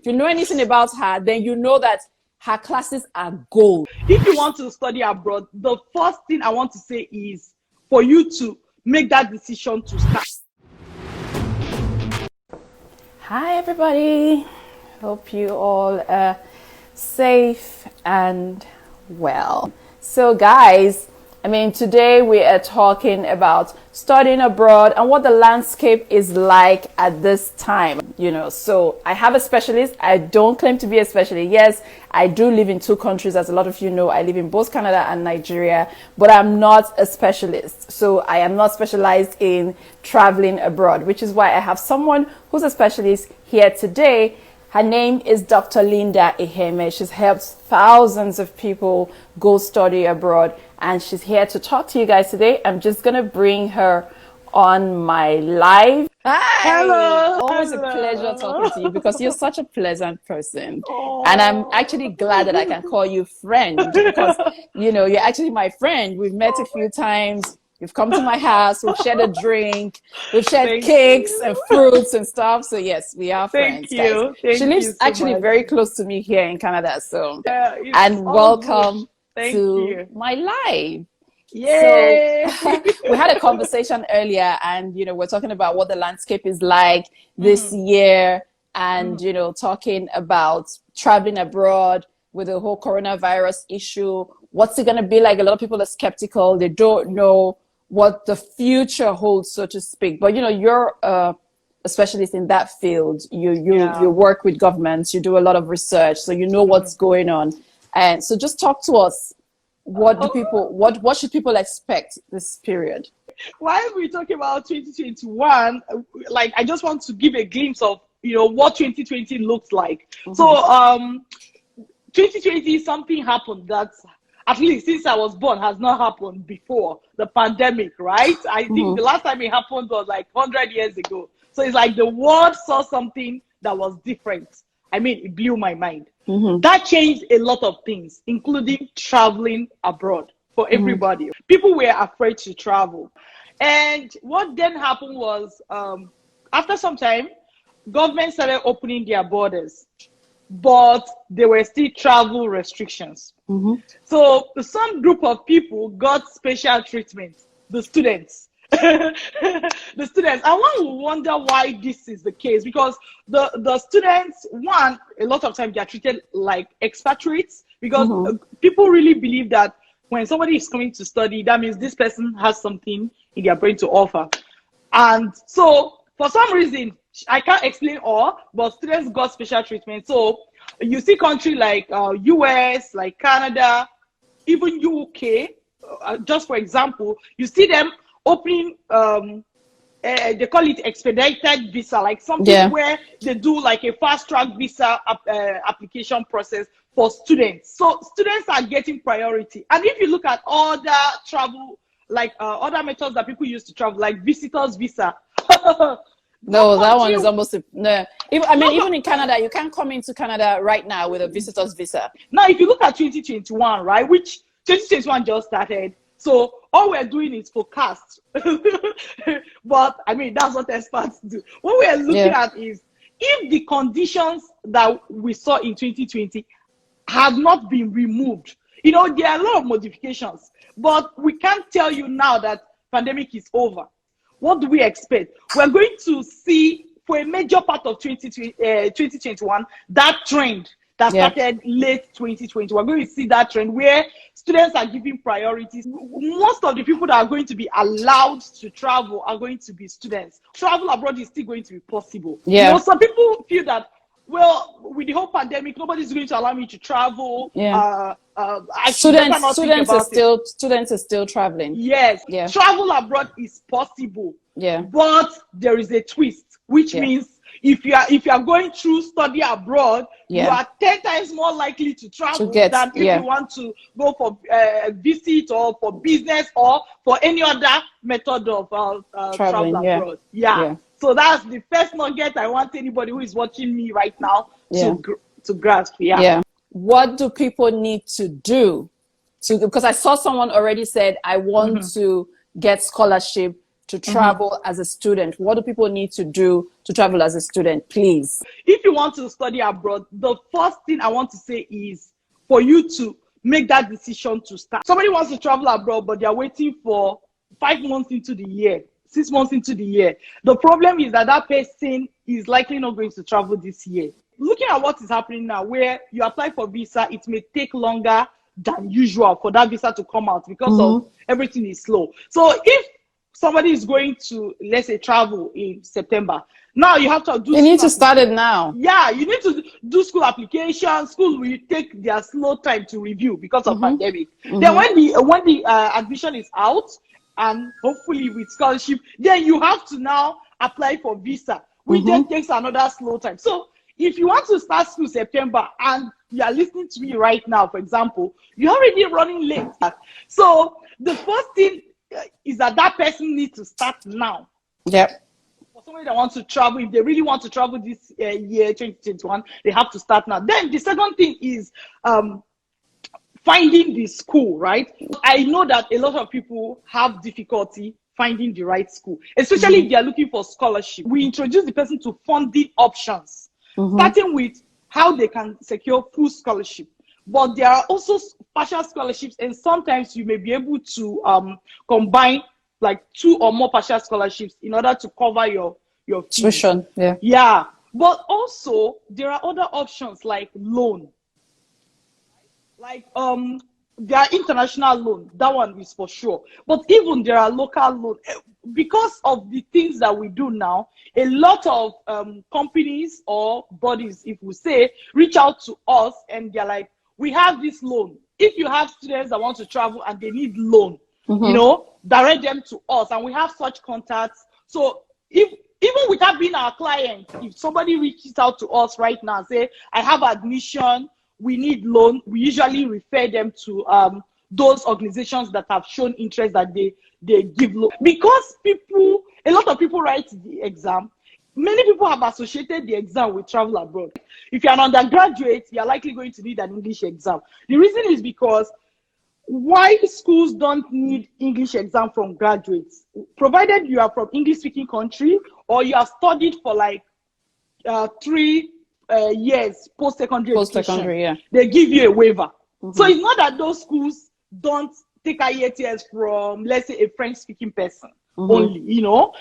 If you know anything about her, then you know that her classes are gold. If you want to study abroad, the first thing I want to say is for you to make that decision to start. Hi, everybody. Hope you all are safe and well. So, guys, today we are talking about studying abroad and what the landscape is like at this time. So I have a specialist. I don't claim to be a specialist. Yes, I do live in two countries, as a lot of you know. I live in both Canada and Nigeria, but I'm not a specialist. So I am not specialized in traveling abroad, which is why I have someone who's a specialist here today. Her name is Dr. Linda Iheme. She's helped thousands of people go study abroad, and she's here to talk to you guys today. I'm just going to bring her on my live. Hi! Hello! Always Hello. a pleasure talking to you because you're such a pleasant person. Oh. And I'm actually glad that I can call you friend because, you're actually my friend. We've met a few times. You've come to my house, we've shared a drink, we've shared cakes and fruits and stuff. So yes, we are friends, guys. She lives actually very close to me here in Canada. So, and welcome to my live. Yay! So we had a conversation earlier and, we're talking about what the landscape is like this year and, talking about traveling abroad with the whole coronavirus issue. What's it going to be like? A lot of people are skeptical. They don't know what the future holds, so to speak. But you're a specialist in that field. You work with governments. You do a lot of research, so you know what's going on. And so, just talk to us. What should people expect this period? While we're talking about 2021, I just want to give a glimpse of what 2020 looks like. So 2020, something happened that, at least since I was born, has not happened before, the pandemic, right? I think the last time it happened was 100 years ago. So it's like the world saw something that was different. It blew my mind. That changed a lot of things, including traveling abroad for everybody. People were afraid to travel. And what then happened was, after some time, government started opening their borders, but there were still travel restrictions. So some group of people got special treatment, the students. The students. And one will wonder why this is the case, because the students, one, a lot of times they are treated like expatriates, because people really believe that when somebody is coming to study, that means this person has something in their brain to offer. And so for some reason, I can't explain all, but students got special treatment. So you see countries like US, like Canada, even UK, just for example, you see them opening, they call it expedited visa, like something where they do like a fast track visa application process for students. So students are getting priority. And if you look at other travel, other methods that people use to travel, like visitors visa. No, that one is almost no. Even in Canada, you can't come into Canada right now with a visitor's visa. Now, if you look at 2021, right, which 2021 just started, so all we're doing is forecast. But that's what experts do. What we're looking at is if the conditions that we saw in 2020 have not been removed. There are a lot of modifications, but we can't tell you now that pandemic is over. What do we expect? We're going to see, for a major part of 2021, that trend that started late 2020. We're going to see that trend where students are giving priorities. Most of the people that are going to be allowed to travel are going to be students. Travel abroad is still going to be possible. Some people feel that, well, with the whole pandemic, nobody's going to allow me to travel. Students are still traveling. Yes. Travel abroad is possible. But there is a twist, which means if you are going through study abroad, you are 10 times more likely to travel than if you want to go for visit or for business or for any other method of travel abroad. So that's the first nugget I want anybody who is watching me right now to grasp. What do people need to do because I saw someone already said, I want to get scholarship to travel as a student? What do people need to do to travel as a student, please? If you want to study abroad, the first thing I want to say is for you to make that decision to start. Somebody wants to travel abroad, but they're waiting for 5 months into the year, 6 months into the year. The problem is that that person is likely not going to travel this year. Looking at what is happening now, where you apply for visa, it may take longer than usual for that visa to come out because of everything is slow. So if somebody is going to, let's say, travel in September, now you have to do. You need to start it now. Yeah, you need to do school application. School will take their slow time to review because of pandemic. Then when the admission is out, and hopefully with scholarship, then you have to now apply for visa, which then takes another slow time. So if you want to start school September and you are listening to me right now, for example, you're already running late. So the first thing is that person needs to start now. Yep. For somebody that wants to travel, if they really want to travel this year, 2021, they have to start now. Then the second thing is finding the school, right? I know that a lot of people have difficulty finding the right school, especially if they are looking for scholarship. We introduce the person to funding options, starting with how they can secure full scholarship. But there are also partial scholarships, and sometimes you may be able to combine like 2 or more partial scholarships in order to cover your fees. Tuition, yeah. Yeah, but also there are other options like loan. Like there are international loan, that one is for sure. But even there are local loan. Because of the things that we do now, a lot of companies or bodies, if we say, reach out to us and they're like, we have this loan. If you have students that want to travel and they need loan, you know, direct them to us, and we have such contacts. So if even without being our client, if somebody reaches out to us right now and say, I have admission, we need loan, we usually refer them to those organizations that have shown interest that they give loan. Because a lot of people write the exam. Many people have associated the exam with travel abroad. If you're an undergraduate, you're likely going to need an English exam. The reason is because why schools don't need English exam from graduates, provided you are from English-speaking country or you have studied for like 3 years post-secondary education, yeah. they give you a waiver. So it's not that those schools don't take IELTS from, let's say, a French-speaking person only, you know.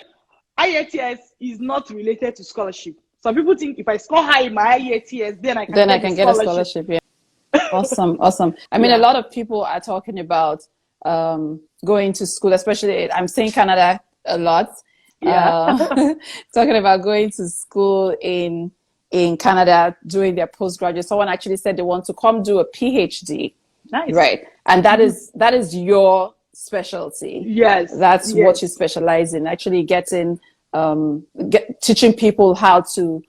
IELTS is not related to scholarship. Some people think if I score high in my IELTS, then I can get a scholarship. Yeah. Awesome. I mean, a lot of people are talking about going to school, especially I'm saying Canada a lot. Yeah. Talking about going to school in Canada doing their postgraduate. Someone actually said they want to come do a PhD. Nice. Right. And that is your specialty. Yes. That's what you specialize in, actually teaching people how to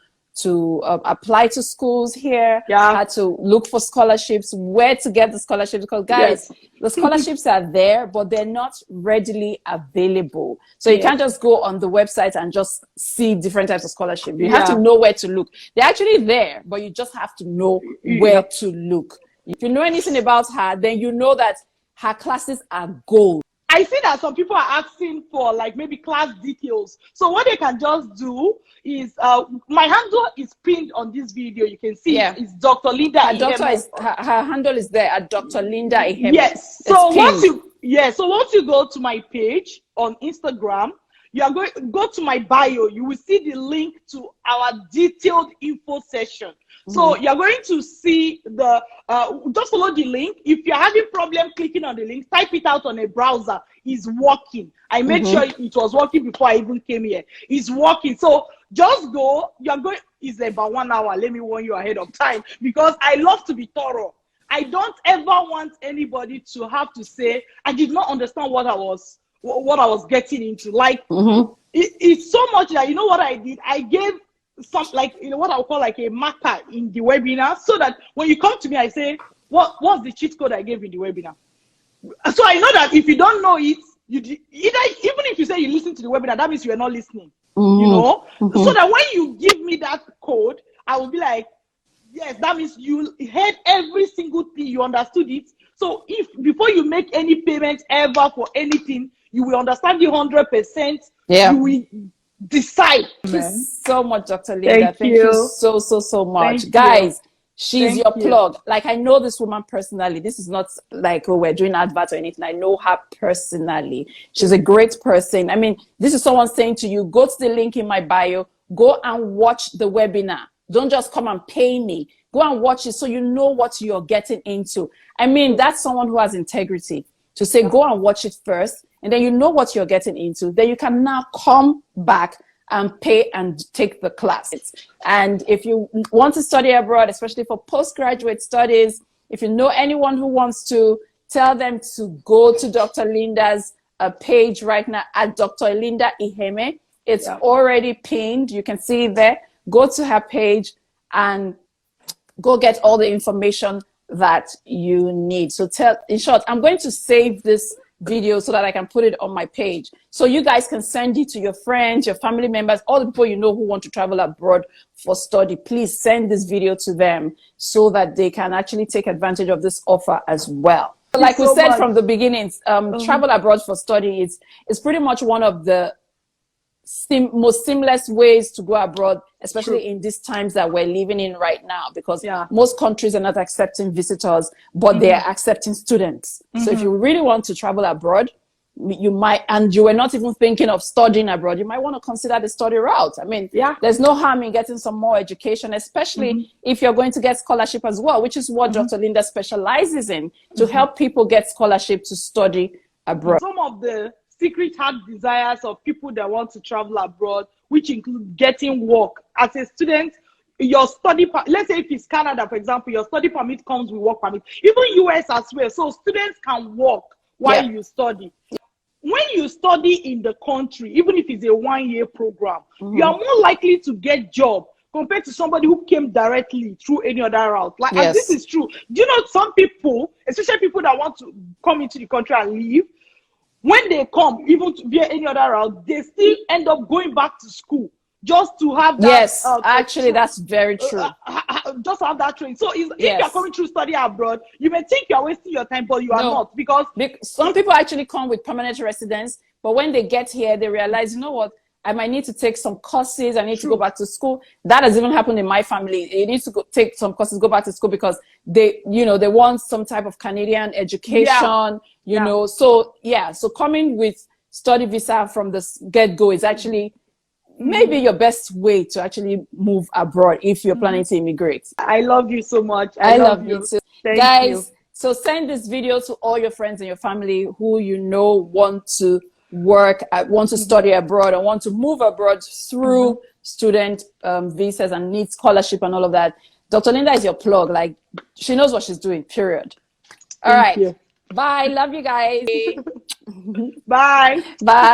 apply to schools here, how to look for scholarships, where to get the scholarships, because guys, the scholarships are there, but they're not readily available. So you can't just go on the website and just see different types of scholarships. You have to know where to look. They're actually there, but you just have to know where to look. If you know anything about her, then you know that her classes are gold. I see that some people are asking for like maybe class details. So what they can just do is, my handle is pinned on this video. You can see it's Dr. Linda. Her handle is there at Dr. Linda Iheme. Yes. So once you go to my page on Instagram, you are going go to my bio. You will see the link to our detailed info session. So you're going to see the, just follow the link. If you're having problem clicking on the link, type it out on a browser. It's working. I made sure it was working before I even came here. It's working. So just go. It's about 1 hour. Let me warn you ahead of time, because I love to be thorough. I don't ever want anybody to have to say, I did not understand what I was getting into. Like, it's so much that, you know what I did? I gave some, like, you know, what I would call like a marker in the webinar, so that when you come to me, I say, what's the cheat code I gave in the webinar? So I know that if you don't know it, even if you say you listen to the webinar, that means you are not listening, you know? So that when you give me that code, I will be like, yes, that means you heard every single thing, you understood it. So if before you make any payment ever for anything, You will understand you 100%. Yeah. You will decide. Thank you so much, Dr. Linda. Thank you so much. Thank Guys, you. she's your plug. Like, I know this woman personally. This is not like, oh, we're doing advert or anything. I know her personally. She's a great person. I mean, this is someone saying to you, go to the link in my bio, go and watch the webinar. Don't just come and pay me. Go and watch it so you know what you're getting into. I mean, that's someone who has integrity to say, go and watch it first, and then you know what you're getting into. Then you can now come back and pay and take the class. And if you want to study abroad, especially for postgraduate studies, if you know anyone who wants to, tell them to go to Dr. Linda's page right now at Dr. Linda Iheme. It's already pinned. You can see it there. Go to her page and go get all the information that you need. So in short, I'm going to save this video so that I can put it on my page. So you guys can send it to your friends, your family members, all the people you know who want to travel abroad for study. Please send this video to them so that they can actually take advantage of this offer as well. Like we said from the beginning, travel abroad for study is pretty much one of the most seamless ways to go abroad, especially in these times that we're living in right now, because most countries are not accepting visitors, but they are accepting students. So if you really want to travel abroad, you might, and you were not even thinking of studying abroad, you might want to consider the study route. I mean, there's no harm in getting some more education, especially if you're going to get scholarship as well, which is what Dr. Linda specializes in, to help people get scholarship to study abroad. Some of the secret heart desires of people that want to travel abroad, which include getting work. As a student, your study, let's say if it's Canada, for example, your study permit comes with work permit. Even US as well. So students can work while you study. When you study in the country, even if it's a one-year program, you are more likely to get job compared to somebody who came directly through any other route. Like, and this is true. Do you know some people, especially people that want to come into the country and leave, when they come, even via any other route, they still end up going back to school just to have that. Yes, actually, that's very true. Just to have that training. So if you're coming through study abroad, you may think you're wasting your time, but you are not. Because some people actually come with permanent residence, but when they get here, they realize, you know what? I might need to take some courses. I need to go back to school. That has even happened in my family. They need to take some courses, go back to school because they want some type of Canadian education, you know. So, so coming with study visa from the get-go is actually maybe your best way to actually move abroad if you're planning to immigrate. I love you so much. I love you too. Thank you. So send this video to all your friends and your family who you know want to work, want to study abroad, and want to move abroad through student visas and need scholarship and all of that. Dr. Linda is your plug. Like, she knows what she's doing, period. All right. Bye. Love you guys. Bye. Bye.